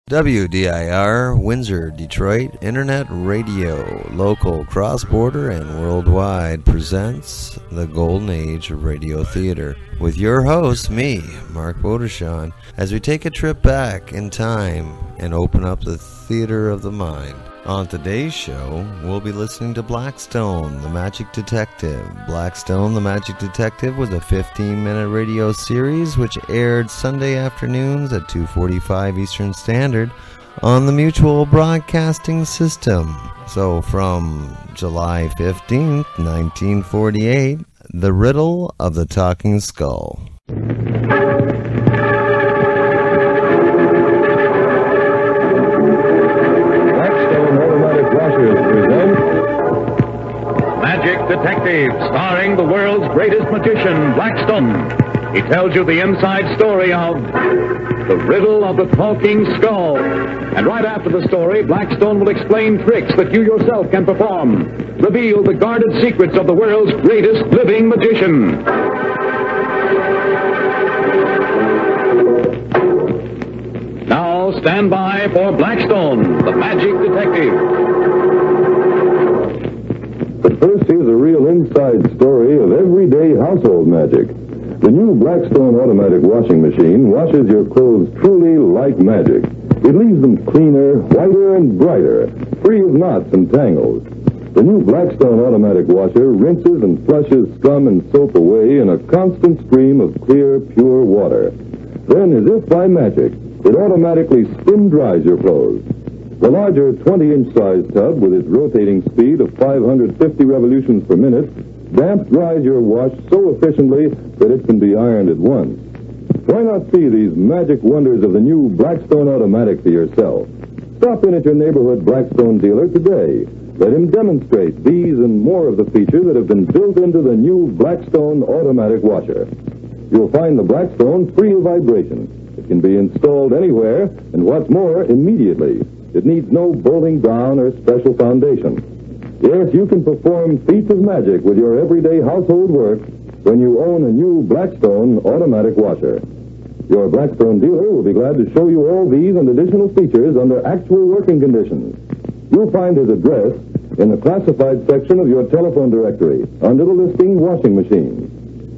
WDIR, Windsor, Detroit, Internet Radio, local, cross-border, and worldwide presents the Golden Age of Radio Theater with your host, me, Mark Bodershawn, as we take a trip back in time and open up the theater of the mind. On today's show, we'll be listening to Blackstone, the Magic Detective. Blackstone, the Magic Detective was a 15-minute radio series which aired Sunday afternoons at 2:45 Eastern Standard on the Mutual Broadcasting System. So from July 15th, 1948, The Riddle of the Talking Skull. Magic Detective, starring the world's greatest magician, Blackstone. He tells you the inside story of The Riddle of the Talking Skull. And right after the story, Blackstone will explain tricks that you yourself can perform. Reveal the guarded secrets of the world's greatest living magician. Now stand by for Blackstone, the Magic Detective. But first, here's a real inside story of everyday household magic. The new Blackstone automatic washing machine washes your clothes truly like magic. It leaves them cleaner, whiter, and brighter, free of knots and tangles. The new Blackstone automatic washer rinses and flushes scum and soap away in a constant stream of clear, pure water. Then, as if by magic, it automatically spin dries your clothes. The larger 20-inch size tub, with its rotating speed of 550 revolutions per minute, damp dries your wash so efficiently that it can be ironed at once. Why not see these magic wonders of the new Blackstone automatic for yourself? Stop in at your neighborhood Blackstone dealer today. Let him demonstrate these and more of the features that have been built into the new Blackstone automatic washer. You'll find the Blackstone free of vibration. It can be installed anywhere, and what's more, immediately. It needs no bolting down or special foundation. Yes, you can perform feats of magic with your everyday household work when you own a new Blackstone automatic washer. Your Blackstone dealer will be glad to show you all these and additional features under actual working conditions. You'll find his address in the classified section of your telephone directory under the listing washing machines.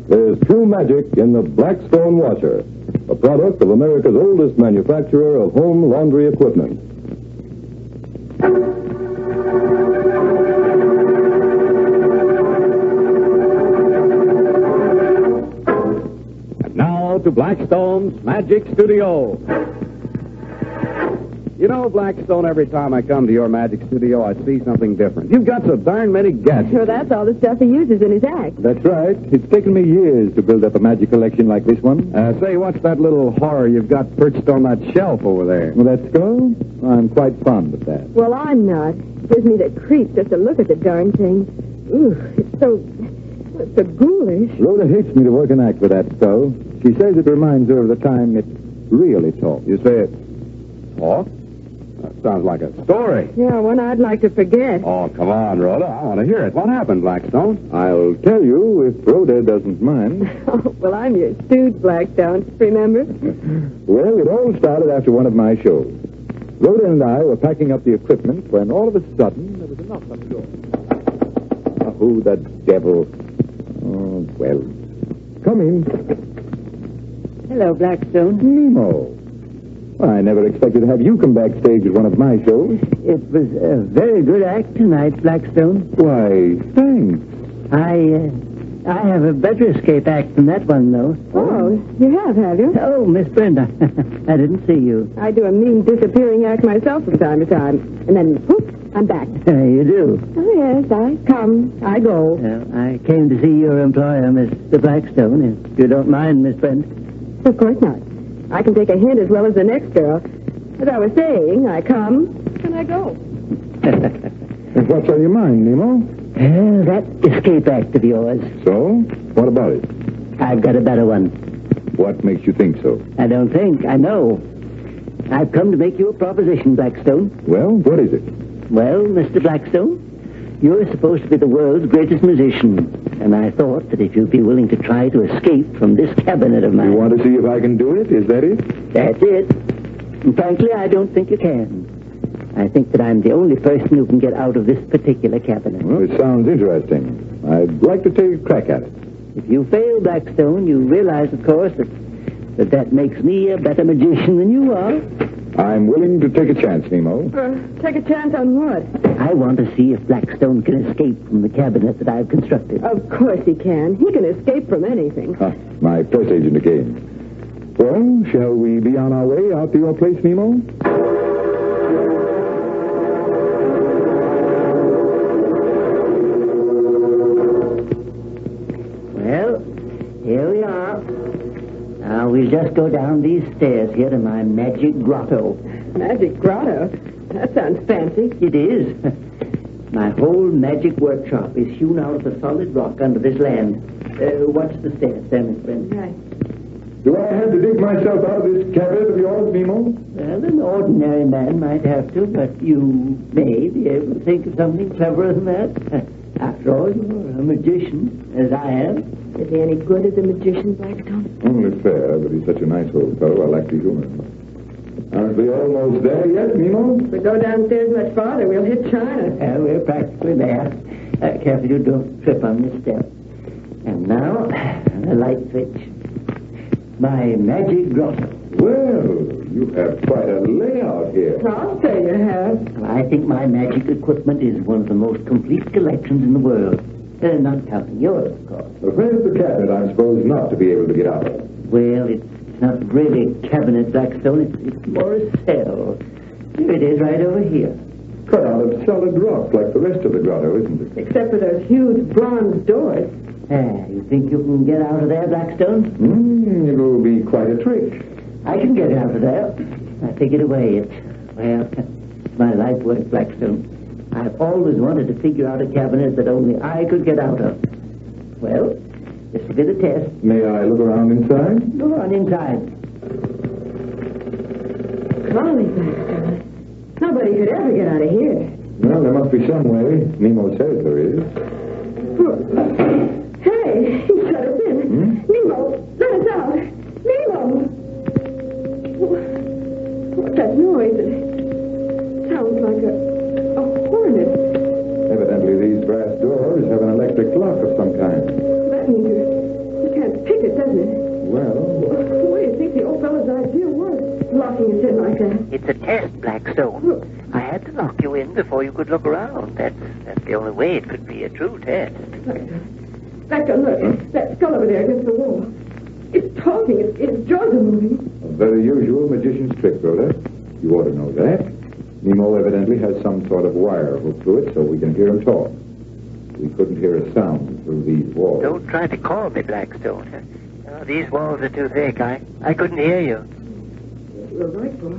There's true magic in the Blackstone washer, a product of America's oldest manufacturer of home laundry equipment. And now to Blackstone's Magic Studio. You know, Blackstone, every time I come to your magic studio, I see something different. You've got so darn many gadgets. Sure, that's all the stuff he uses in his act. That's right. It's taken me years to build up a magic collection like this one. Say, what's that little horror you've got perched on that shelf over there? Well, that skull? I'm quite fond of that. Well, I'm not. It gives me the creeps just to look at the darn thing. Ooh, it's so ghoulish. Rhoda hates me to work an act with that skull. She says it reminds her of the time it really talked. You say it talked? That sounds like a story. Yeah, one I'd like to forget. Oh, come on, Rhoda. I want to hear it. What happened, Blackstone? I'll tell you if Rhoda doesn't mind. Oh, well, I'm your stooge, Blackstone, remember? Well, it all started after one of my shows. Rhoda and I were packing up the equipment when all of a sudden there was a knock on the door. Oh, the devil. Oh, well. Come in. Hello, Blackstone. Nemo. Well, I never expected to have you come backstage at one of my shows. It was a very good act tonight, Blackstone. Why, thanks. I have a better escape act than that one, though. Oh, you have you? Oh, Miss Brenda. I didn't see you. I do a mean disappearing act myself from time to time. And then, whoop, I'm back. You do? Oh, yes, I come, I go. Well, I came to see your employer, Mr. Blackstone, if you don't mind, Miss Brenda. Of course not. I can take a hint as well as the next girl. As I was saying, I come and I go. And what's on your mind, Nemo? That escape act of yours. So? What about it? I've got a better one. What makes you think so? I don't think. I know. I've come to make you a proposition, Blackstone. Well, what is it? Well, Mr. Blackstone, you're supposed to be the world's greatest musician. And I thought that if you'd be willing to try to escape from this cabinet of mine... You want to see if I can do it? Is that it? That's it. And frankly, I don't think you can. I think that I'm the only person who can get out of this particular cabinet. Well, it sounds interesting. I'd like to take a crack at it. If you fail, Blackstone, you realize, of course, that makes me a better magician than you are. I'm willing to take a chance, Nemo. Take a chance on what? I want to see if Blackstone can escape from the cabinet that I've constructed. Of course he can. He can escape from anything. My press agent again. Well, shall we be on our way out to your place, Nemo? Well, here we are. Now, we'll just go down these stairs here to my magic grotto. Magic grotto? That sounds fancy. It is. My whole magic workshop is hewn out of the solid rock under this land. Watch the stairs, there, Miss Brent. Right. Do I have to dig myself out of this cabinet of yours, Nemo? Well, an ordinary man might have to, but you may be able to think of something cleverer than that. After all, you're a magician, as I am. Is he any good as a magician, Blackstone? Only fair, but he's such a nice old fellow, I like to humor him. Aren't we almost there yet, Nemo? If we go downstairs much farther, we'll hit China. We're practically there. Careful you don't trip on this step. And now, the light switch. My magic grotto. Well, you have quite a layout here. I'll say you have. Well, I think my magic equipment is one of the most complete collections in the world. Not counting yours, of course. The friend of the cabinet, I'm supposed not to be able to get out of. Well, it's not really a cabinet, Blackstone. It's more a cell. Here it is, right over here. Cut out of solid rock like the rest of the grotto, isn't it? Except for those huge bronze doors. You think you can get out of there, Blackstone? It will be quite a trick. I can get out of there. Now, take it away. It's my life work, Blackstone. I've always wanted to figure out a cabinet that only I could get out of. Well, this will be the test. May I look around inside? Go on inside. Golly, Blackstone. Nobody could ever get out of here. Well, there must be some way. Nemo says there is. Hey, he shut us in. Nemo, let us out. Nemo! What's that noise? It sounds like a hornet. Evidently, these brass doors have an electric lock of some kind. That means you can't pick it, doesn't it? Well, What do you think the old fellow's idea was, locking us in like that? It's a test, Blackstone. I had to lock you in before you could look around. That's the only way it could be a true test. Blackstone, look. That skull over there against the wall. It's talking. Its jaws are moving. a very usual magician's trick, Rhoda. You ought to know that. Nemo evidently has some sort of wire hooked to it so we can hear him talk. We couldn't hear a sound through these walls. Don't try to call me, Blackstone. These walls are too thick. I couldn't hear you. You're right, boy.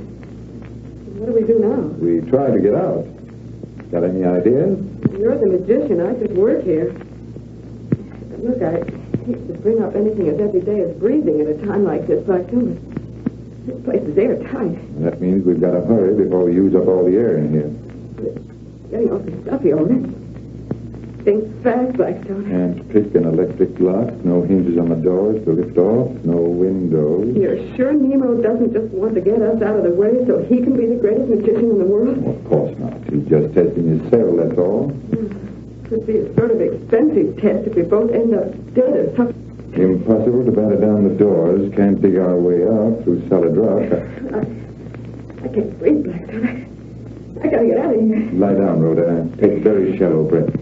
What do we do now? We try to get out. Got any ideas? You're the magician. I just work here. But look, I hate to bring up anything as every day as breathing at a time like this, Blackstone. This place is airtight. That means we've got to hurry before we use up all the air in here. It's getting awfully stuffy already. Think fast, Blackstone. And pick an electric lock, no hinges on the doors to lift off, no windows. You're sure Nemo doesn't just want to get us out of the way so he can be the greatest magician in the world? Of course not. He's just testing his cell, that's all. Could be a sort of expensive test if we both end up dead or something. Impossible to batter down the doors. Can't dig our way out through solid rock. I can't breathe, Blackstone. I gotta get out of here. Lie down, Rhoda. Take very shallow breaths.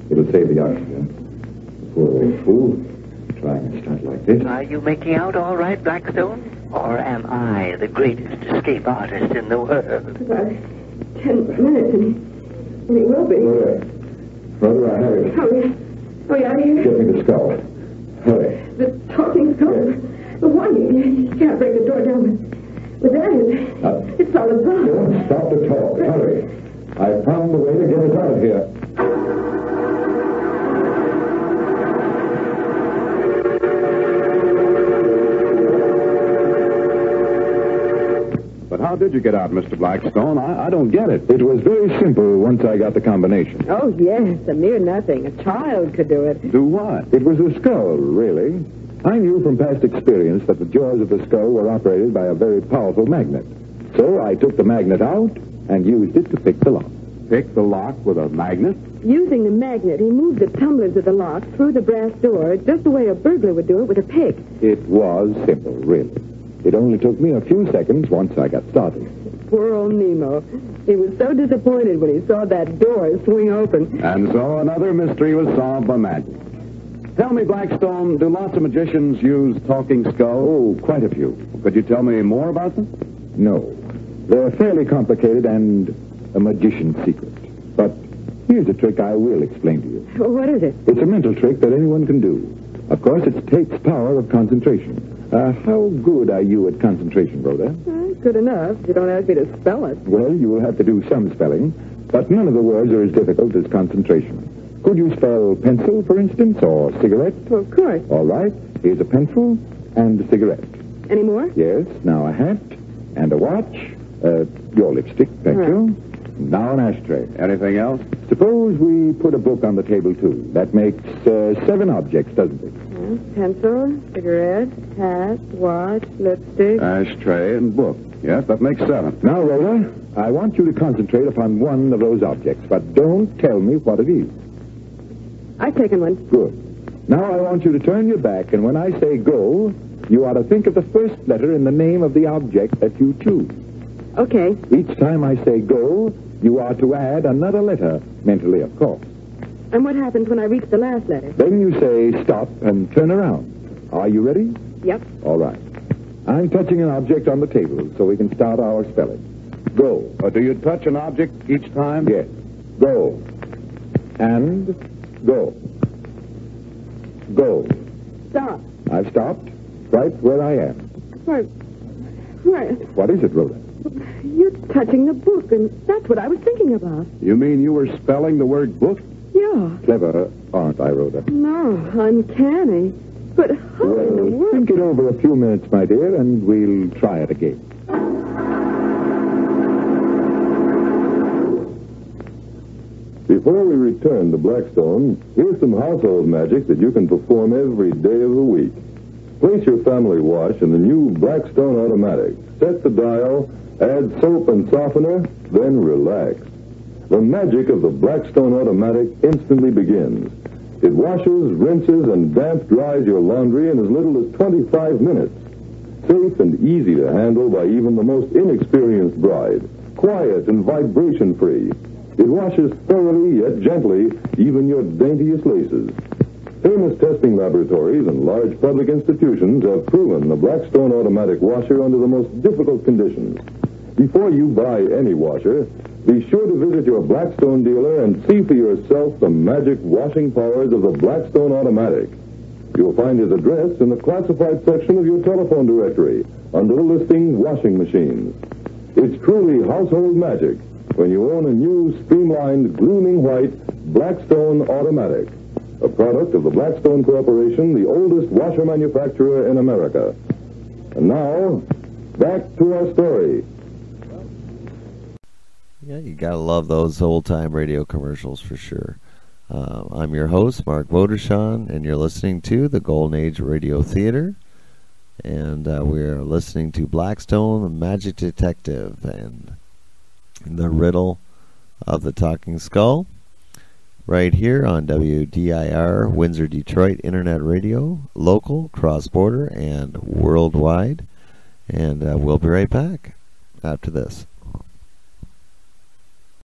It'll save the oxygen. Poor old fool. Trying a stunt like this. Are you making out all right, Blackstone? Or am I the greatest escape artist in the world? About 10 minutes and he will be. Rhoda, hurry. Hurry out of here. Get me the skull. Hurry. The talking skull. The one you can't break the door down with that. It's solid rock. Don't stop to talk. Hurry. I found a way to get us out of here. But how did you get out, Mr. Blackstone? I don't get it. It was very simple once I got the combination. Oh, yes. A mere nothing. A child could do it. Do what? It was the skull, really. I knew from past experience that the jaws of the skull were operated by a very powerful magnet. So I took the magnet out and used it to pick the lock. Pick the lock with a magnet? Using the magnet, he moved the tumblers of the lock through the brass door just the way a burglar would do it with a pick. It was simple, really. It only took me a few seconds once I got started. Poor old Nemo. He was so disappointed when he saw that door swing open. And so another mystery was solved by magic. Tell me, Blackstone, do lots of magicians use talking skulls? Oh, quite a few. Could you tell me more about them? No. They're fairly complicated and a magician's secret. But here's a trick I will explain to you. What is it? It's a mental trick that anyone can do. Of course, it takes power of concentration. How good are you at concentration, Rhoda? Good enough. You don't ask me to spell it. Well, you will have to do some spelling, but none of the words are as difficult as concentration. Could you spell pencil, for instance, or cigarette? Well, of course. All right. Here's a pencil and a cigarette. Any more? Yes. Now a hat and a watch. Your lipstick, thank you. Now an ashtray. Anything else? Suppose we put a book on the table, too. That makes 7 objects, doesn't it? Pencil, cigarette, hat, watch, lipstick. Ashtray and book. Yes, that makes 7. Now, Rhoda, I want you to concentrate upon one of those objects, but don't tell me what it is. I've taken one. Good. Now I want you to turn your back, and when I say go, you ought to think of the first letter in the name of the object that you choose. Okay. Each time I say go, you are to add another letter, mentally, of course. And what happens when I reach the last letter? Then you say stop and turn around. Are you ready? Yep. All right. I'm touching an object on the table so we can start our spelling. Go. Do you touch an object each time? Yes. Go. And go. Go. Stop. I've stopped right where I am. Why? What is it, Rhoda? You're touching the book, and that's what I was thinking about. You mean you were spelling the word book? Yeah. Clever, aren't I, Rhoda? No, uncanny. But how in the world? Think it over a few minutes, my dear, and we'll try it again. Before we return to Blackstone, here's some household magic that you can perform every day of the week. Place your family wash in the new Blackstone automatic. Set the dial, add soap and softener, then relax. The magic of the Blackstone automatic instantly begins. It washes, rinses, and damp dries your laundry in as little as 25 minutes. Safe and easy to handle by even the most inexperienced bride. Quiet and vibration-free. It washes thoroughly yet gently even your daintiest laces. Famous testing laboratories and large public institutions have proven the Blackstone automatic washer under the most difficult conditions. Before you buy any washer, be sure to visit your Blackstone dealer and see for yourself the magic washing powers of the Blackstone automatic. You'll find his address in the classified section of your telephone directory under the listing washing machines. It's truly household magic when you own a new, streamlined, gleaming white Blackstone automatic, a product of the Blackstone Corporation, the oldest washer manufacturer in America. And now, back to our story. Yeah, you gotta love those old-time radio commercials for sure. I'm your host, Mark Vodershon, and you're listening to the Golden Age Radio Theater. And we're listening to Blackstone, the Magic Detective, and the Riddle of the Talking Skull, right here on WDIR, Windsor, Detroit Internet Radio, local, cross-border, and worldwide. And we'll be right back after this.